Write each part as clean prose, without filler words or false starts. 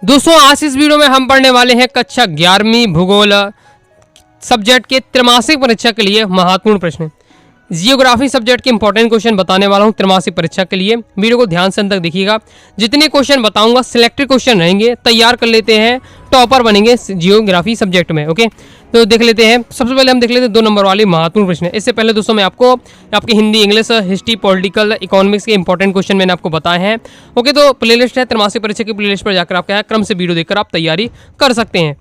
दोस्तों आज इस वीडियो में हम पढ़ने वाले हैं कक्षा 11वीं भूगोल सब्जेक्ट के त्रैमासिक परीक्षा के लिए महत्वपूर्ण प्रश्न। जियोग्राफी सब्जेक्ट के इंपॉर्टेंट क्वेश्चन बताने वाला हूं त्रैमासिक परीक्षा के लिए। वीडियो को ध्यान से अंत तक देखिएगा। जितने क्वेश्चन बताऊंगा सिलेक्टेड क्वेश्चन रहेंगे, तैयार कर लेते हैं, टॉपर बनेंगे जियोग्राफी सब्जेक्ट में। ओके, तो देख लेते हैं। सबसे पहले हम देख लेते हैं 2 नंबर वाली महत्वपूर्ण प्रश्न। इससे पहले दोस्तों मैं आपको आपके Hindi, English, history, political, economics के इंपॉर्टेंट क्वेश्चन मैंने आपको बताए हैं। ओके, तो प्लेलिस्ट है त्रैमासिक परीक्षा की, प्लेलिस्ट पर जाकर आप क्या है क्रम से वीडियो देखकर आप तैयारी कर सकते हैं।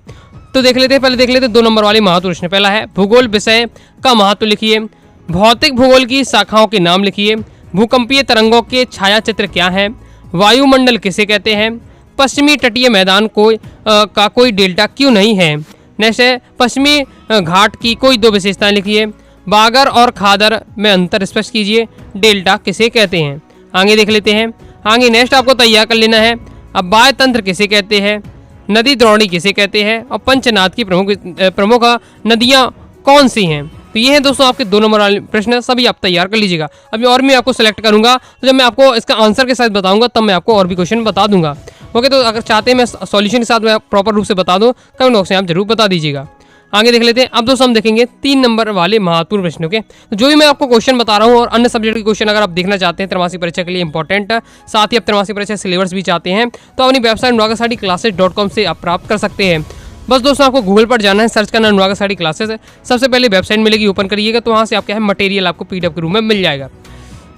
तो देख लेते हैं, पहले देख लेते हैं 2 नंबर वाली महत्वपूर्ण प्रश्न। पहला है भूगोल विषय का महत्व लिखिए। भौतिक भूगोल की शाखाओं के नाम लिखिए। भूकंपीय तरंगों के छायाचित्र क्या है? वायुमंडल किसे कहते हैं? पश्चिमी तटीय मैदान का कोई डेल्टा क्यों नहीं है? नेक्स्ट है पश्चिमी घाट की कोई 2 विशेषताएं लिखिए। बागर और खादर में अंतर स्पष्ट कीजिए। डेल्टा किसे कहते हैं? आगे देख लेते हैं। आगे नेक्स्ट आपको तैयार कर लेना है। अब बाह्य तंत्र किसे कहते हैं? नदी द्रोणी किसे कहते हैं? और पंचनाद की प्रमुख नदियाँ कौन सी हैं? तो ये हैं दोस्तों आपके 2 नंबर वाले प्रश्न, सभी आप तैयार कर लीजिएगा। अभी और मैं आपको सेलेक्ट करूंगा, तो जब मैं आपको इसका आंसर के साथ बताऊंगा तब मैं आपको और भी क्वेश्चन बता दूंगा। ओके, तो अगर चाहते हैं मैं सॉल्यूशन के साथ मैं प्रॉपर रूप से बता दूं, कमेंट बॉक्स में आप जरूर बता दीजिएगा। आगे देख लेते हैं। अब दोस्तों हम देखेंगे 3 नंबर वाले महत्वपूर्ण प्रश्न। ओके, तो जो भी मैं आपको क्वेश्चन बता रहा हूँ और अन्य सब्जेक्ट के क्वेश्चन अगर आप देखना चाहते हैं त्रैमासिक परीक्षा के लिए इंपॉर्टेंट, साथ ही आप त्रैमासिक परीक्षा सिलेबस भी चाहते हैं, तो अपनी वेबसाइट अनुराग-classes.com से आप प्राप्त कर सकते हैं। बस दोस्तों आपको गूगल पर जाना है, सर्च करना अनुराग क्लासेस है, सबसे पहले वेबसाइट मिलेगी, ओपन करिएगा तो वहाँ से आप क्या है मटेरियल आपको PDF के रूप में मिल जाएगा।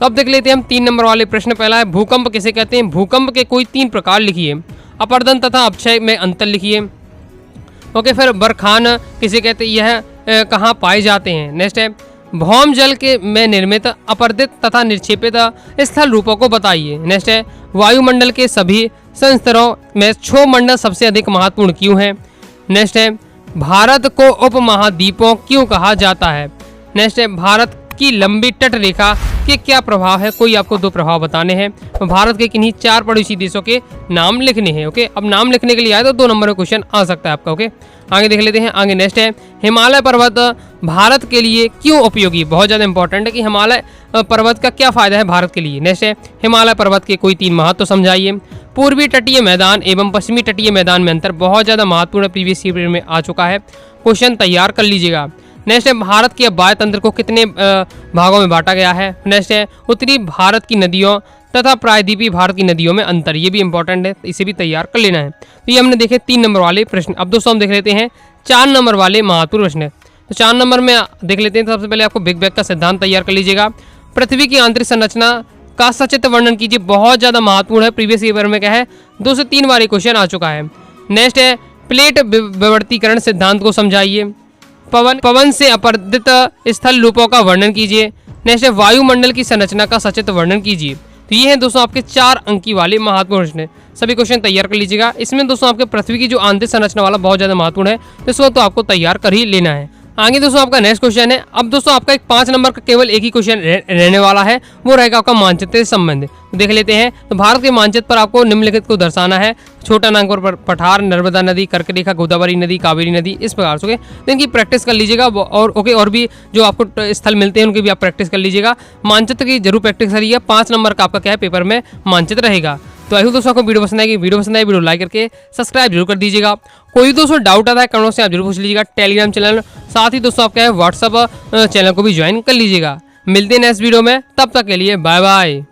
तो अब देख लेते हैं हम 3 नंबर वाले प्रश्न। पहला है भूकंप किसे कहते हैं? भूकंप के कोई 3 प्रकार लिखिए। अपर्दन तथा अपक्षय में अंतर लिखिए। ओके, फिर बरखान किसे कहते हैं? यह कहाँ पाए जाते हैं? नेक्स्ट है भौम जल के में निर्मित अपर्दित तथा निक्षेपित स्थल रूपों को बताइए। नेक्स्ट है वायुमंडल के सभी संस्तरों में क्षोभमंडल सबसे अधिक महत्वपूर्ण क्यों है? नेक्स्ट है भारत को उपमहाद्वीपों क्यों कहा जाता है? नेक्स्ट है भारत की लंबी तट रेखा के क्या प्रभाव है? कोई आपको 2 प्रभाव बताने हैं। तो भारत के किन्हीं 4 पड़ोसी देशों के नाम लिखने हैं। ओके, अब नाम लिखने के लिए आए तो 2 नंबर का क्वेश्चन आ सकता है आपका। ओके, आगे देख लेते हैं। आगे नेक्स्ट है हिमालय पर्वत भारत के लिए क्यों उपयोगी? बहुत ज़्यादा इंपॉर्टेंट है कि हिमालय पर्वत का क्या फायदा है भारत के लिए। नेक्स्ट है हिमालय पर्वत के कोई 3 महत्व समझाइए। पूर्वी तटीय मैदान एवं पश्चिमी तटीय मैदान में अंतर बहुत ज़्यादा महत्वपूर्ण, प्रीवियस ईयर में आ चुका है, क्वेश्चन तैयार कर लीजिएगा। नेक्स्ट है भारत के बाह्य तंत्र को कितने भागों में बांटा गया है? नेक्स्ट है उत्तरी भारत की नदियों तथा प्रायद्वीपीय भारत की नदियों में अंतर, ये भी इंपॉर्टेंट है, इसे भी तैयार कर लेना है। तो ये हमने देखे 3 नंबर वाले प्रश्न। अब दोस्तों हम देख लेते हैं 4 नंबर वाले महत्वपूर्ण प्रश्न। तो 4 नंबर में देख लेते हैं। तो सबसे पहले आपको बिग बैंग का सिद्धांत तैयार कर लीजिएगा। पृथ्वी की आंतरिक संरचना का सचित्र वर्णन कीजिए। बहुत ज़्यादा महत्वपूर्ण है, प्रीवियस ईयर में क्या है 2 से 3 बार क्वेश्चन आ चुका है। नेक्स्ट है प्लेट विवर्तीकरण सिद्धांत को समझाइए। पवन से अपर्दित स्थल रूपों का वर्णन कीजिए। नेक्स्ट है वायुमंडल की संरचना का सचित्र वर्णन कीजिए। तो ये हैं दोस्तों आपके 4 अंकी वाले महत्वपूर्ण प्रश्न। सभी क्वेश्चन तैयार कर लीजिएगा। इसमें दोस्तों आपके पृथ्वी की जो आंतरिक संरचना वाला बहुत ज़्यादा महत्वपूर्ण है, इसको तो आपको तैयार कर ही लेना है। आगे दोस्तों आपका नेक्स्ट क्वेश्चन है। अब दोस्तों आपका एक 5 नंबर का केवल एक ही क्वेश्चन रहने वाला है, वो रहेगा आपका मानचित्र से संबंधित। तो देख लेते हैं। तो भारत के मानचित्र पर आपको निम्नलिखित को दर्शाना है। छोटा नागपुर पर पठार, नर्मदा नदी, कर्करेखा, गोदावरी नदी, कावेरी नदी, इस प्रकार से। तो इनकी प्रैक्टिस कर लीजिएगा। और ओके, और भी जो आपको स्थल मिलते हैं उनकी भी आप प्रैक्टिस कर लीजिएगा। मानचित्र की जरूर प्रैक्टिस करिएगा। 5 नंबर का आपका क्या है पेपर में मानचित्र रहेगा। तो आई होप दोस्तों आपको वीडियो पसंद आएगी। वीडियो पसंद आए वीडियो लाइक करके सब्सक्राइब जरूर कर दीजिएगा। कोई दोस्तों डाउट आता है कमेंट से आप जरूर पूछ लीजिएगा। टेलीग्राम चैनल, साथ ही दोस्तों आपका है व्हाट्सअप चैनल को भी ज्वाइन कर लीजिएगा। मिलते हैं नेक्स्ट वीडियो में, तब तक के लिए बाय बाय।